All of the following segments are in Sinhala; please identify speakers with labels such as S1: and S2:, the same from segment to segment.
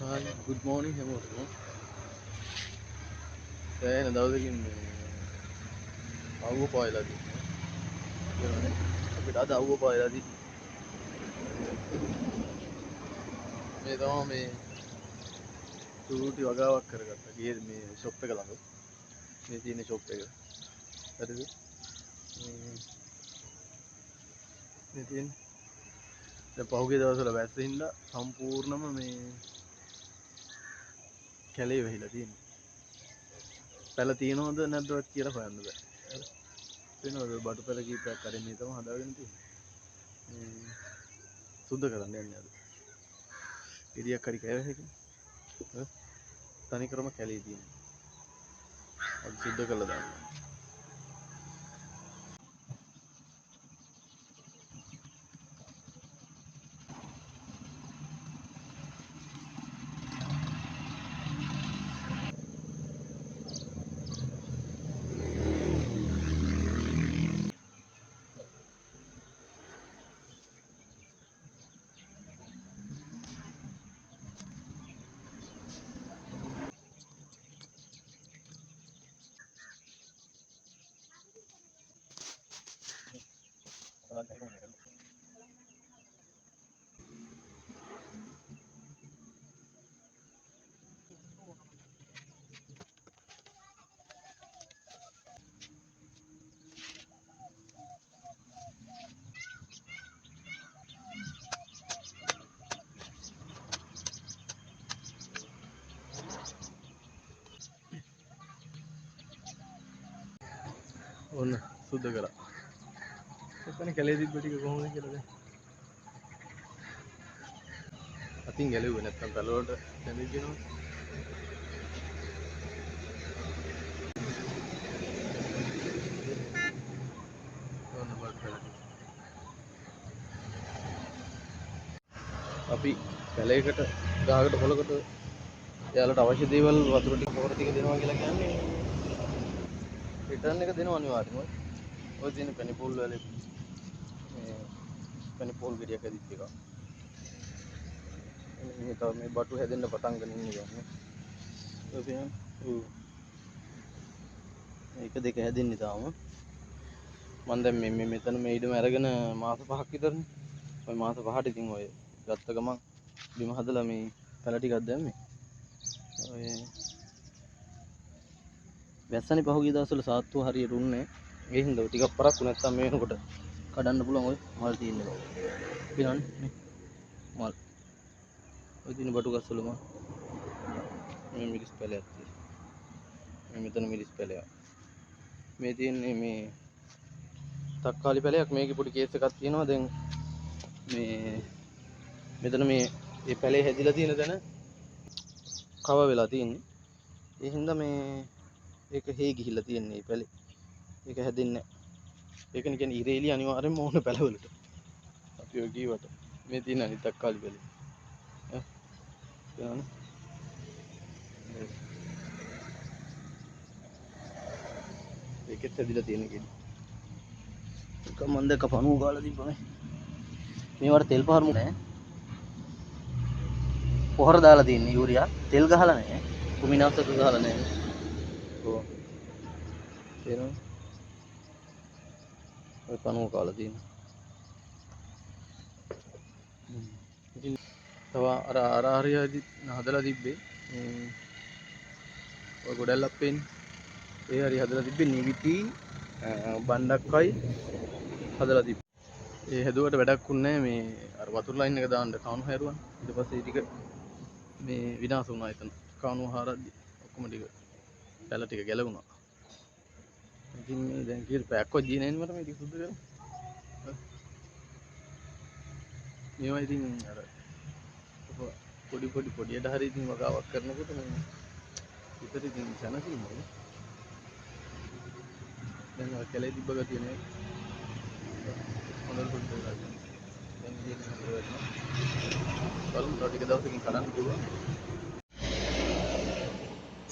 S1: Hi, good morning හැමෝටම. දැන් දවසකින් අවුව පායලා තියෙනවා. කියනවානේ අපිට අද අවුව පායලා තියෙන්නේ. මේ තමයි මේ චූටි වගාවක් කරගත්තා. ගියේ මේ ෂොප් එක ළඟ. මේ තියෙන ෂොප් එක. හරිද? මේ තියෙන. දැන් පහුගිය දවස්වල වැස්ස හින්දා සම්පූර්ණම මේ කැලේ වැහිලා තියෙනවා. පැල තියෙනවද නැද්ද කියලා හොයන්න බෑ. හරි. වෙනවද බඩු පැල කීපයක් අරින් මේ තමයි හදාගෙන තියෙන්නේ. මේ සුද්ධ කරන්න යන්නේ අද. ගෙඩියක් හරි කෑවහකින්. තනිකරම කැලේ තියෙනවා. අද සුද්ධ කළා දාන්න. ඔන්න සුද්ධ කරා. එතන කැලේ තිබ්බ ටික කොහොමද කියලා දැන්. අතින් ගැලෙව්වේ නැත්තම් පැල වලට දැනෙන්න කියනවා. ඔන්න බඩ පැල ටික. අපි පැලයකට ගහකට පොලකට එයාලට අවශ්‍ය දේවල් වතුර ටික පොහොර ටික දෙනවා කියලා කියන්නේ රිටර්න් එක දෙනවා අනිවාර්යෙන්ම. ඔය තියෙන පැණිපූල් වල මේ පැණිපූල් ගෙඩියක් හැදිච්ච එක. මේ තව මේ බටු හැදෙන්න පටන් ගන්න ඉන්නේ දැන්. ඔය පේන මේක දෙක හැදෙන්නේ තාම. මම දැන් මේ මෙතන මේ ඉඩම අරගෙන මාස 5ක් විතරනේ. ඔය මාස 5ට ඉතින් ඔය ගත්ත ගමන් බිම හදලා මේ පැල ටිකක් දැම්මේ. ඔය වැස්සනේ පහුගිය දවස්වල සාත්තුව හරියට උන්නේ. ඒ හින්දා ටිකක් පරක්කු නැත්තම් මේ වෙනකොට කඩන්න පුළුවන් ඔය මල් තියෙනවා. පිනන්නේ මල්. ඔය තියෙන බටු ගස්වල මල්. මේ මිරිස් පැලයක් තියෙනවා. මේ මෙතන මිරිස් පැලයක්. මේ තියෙන්නේ මේ තක්කාලි පැලයක්. මේකේ පොඩි කේස් එකක් තියෙනවා. දැන් මේ මෙතන මේ පැලේ හැදිලා තියෙන තැන කව වෙලා තියෙන්නේ. ඒ හින්දා මේ ඒක හේ ගිහිල්ලා තියෙන්නේ මේ පැලේ. ඒක හැදෙන්නේ නැහැ. ඒකනේ කියන්නේ ඉරේලිය අනිවාර්යෙන්ම ඕන පැලවලට. අපි ඔය කීවට මේ තියෙන අනිත් තක්කාලි පැලේ. ඈ කියනවනේ. ඒකෙත් හැදිලා තියෙන කෙනෙක්. එක මන් දැක්ක පණුව ගාලා තිබ්බනේ. මේවට තෙල් පහරමු නෑ. පොහොර දාලා තියෙන්නේ යූරියා. තෙල් ගහලා නෑ. කුමිනාශක ගහලා නෑ. ඔව්. තේරෙනවද? ඔය පණුව කාලා තියෙනවා. ඉතින් තව අර හරියදි හදලා තිබ්බේ. ඔය ගොඩැල්ලක් පේන්නේ. ඒ හරි හදලා තිබ්බේ නිවිති බණ්ඩක්කයි හදලා තිබ්බේ. ඒ හැදුවට වැඩක් වුණේ නැහැ. මේ අර වතුර ලයින් එක දාන්න කණු හැරුවා. ඊට පස්සේ ටික මේ විනාශ වුණා එතන. කණු හරද්දි ඔක්කොම ටික පැල ටික ගැලවුණා. ඉතින් මේ දැන් කීයට පැයක්වත් ගියේ නැහැ මට මේ ටික සුද්ධ කරලා. මේවා ඉතින් අර පොඩියට හරි ඉතින් වගාවක් කරනකොට මේ විතර ඉතින් සැනසීමයි. දැන් අර කැලේ තිබ්බ ගතිය නේ. හොඳට සුද්ධ කරලා. දැන් ඉතින් හොඳට වෙනවා. බලමු තව ටික දවසකින් කඩන්න පුළුවන්.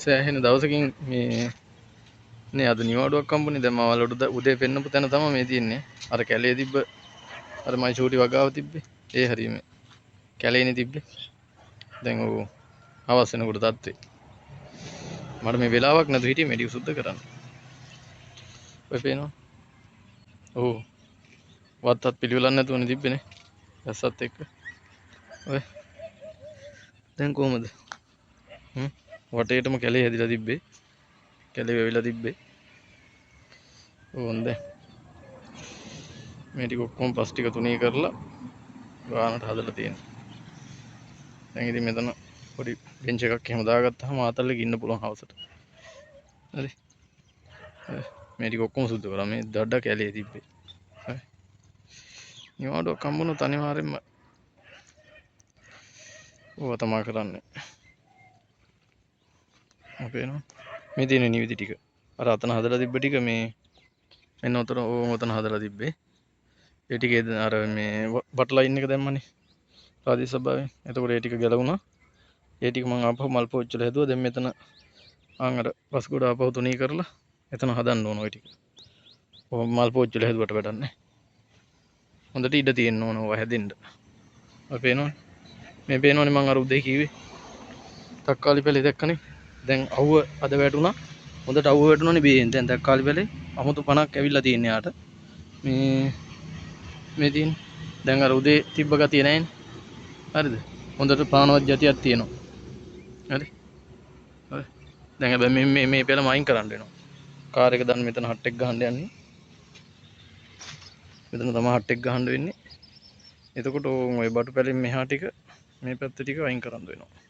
S1: සෑහෙන දවසකින් මේ නේ අද නිවාඩුවක් හම්බුනේ. දැන් මම උදේ පෙන්නපු තැන තමයි මේ තියෙන්නේ. අර කැලේ තිබ්බ අර මයි චූටි වගාව තිබ්බේ. ඒ හරියම කැලේනේ තිබ්බේ. දැන් ඔව් හවස් වෙනකොට තත්ත්වේ. මට මේ වෙලාවක් නැතු හිටියේ මේ ටික සුද්ධ කරන්න. ඔය පේනවා. ඔව්. වත්තත් පිළිවෙලක් නැතුවනේ තිබ්බේනේ. ඇස්සත් එක්ක. ඔය දැන් කොහමද? වටේටම කැලේ හැදිලා තිබ්බේ. කැලේ වෙවිලා තිබ්බේ. ඕන් දැන් මේ ටික ඔක්කොම පස් ටික තුනී කරලා ගානට හදලා තියෙනවා. දැන් ඉතින් මෙතන පොඩි බෙන්ච් එකක් එහෙම දාගත්තාම ආතල්ලෙක ඉන්න පුළුවන් හවසට. හරි. මේ ටික ඔක්කොම සුද්ධ කරා. මේ දඩ කැලේ තිබ්බේ. හරි. නිවාඩුවක් හම්බුනොත් අනිවාර්යෙන්ම ඕවා තමයි කරන්නේ. අපේනවා. මේ තියෙන නිවිදි ටික. අර අතන හදලා තිබ්බ ටික මේ මෙන්න උතන ඕතන හදලා තිබ්බේ. ඒ ටික අර මේ බට් ලයින් එක දැම්මනේ. ප්‍රාදේශ සභාවෙන්. එතකොට ඒ ටික ගැලවුණා. ඒ ටික මම ආපහු මල් පෝච්චිවල හැදුවා. දැන් මෙතන අර පස් ගොඩ ආපහු තුනී කරලා එතන හදන්න ඕන ওই ටික. ඔය මල් පෝච්චිවල හැදුවට වැඩක් නැහැ. හොඳට ඉඩ තියෙන්න ඕන ඔය හැදෙන්න. ඔය පේනවනේ. මේ පේනවනේ මම අර උදේ කිව්වේ. තක්කාලි පැලේ දැක්කනේ. දැන් අවුව අද වැටුණා. හොඳට අවුව වැටුණානේ බේෙන්. දැන් තක්කාලි පැලේ අමුතු පණක් ඇවිල්ලා තියෙන යාට. මේ තියෙන. දැන් අර උදේ තිබ්බ ගතිය නැහැනේ. හරිද? හොඳට ප්‍රාණවත් ගතියක් තියෙනවා. හරි. හරි. දැන් හැබැයි මේ පෙළම අයින් කරන්න වෙනවා. කාර් එක දාන්න මෙතන හට් එක ගහන්න යන්නේ. මෙතන තමයි හට් එක ගහන්න වෙන්නේ. එතකොට ඔය බටු පැලෙන් මෙහා ටික මේ පැත්ත ටික අයින් කරන්න වෙනවා.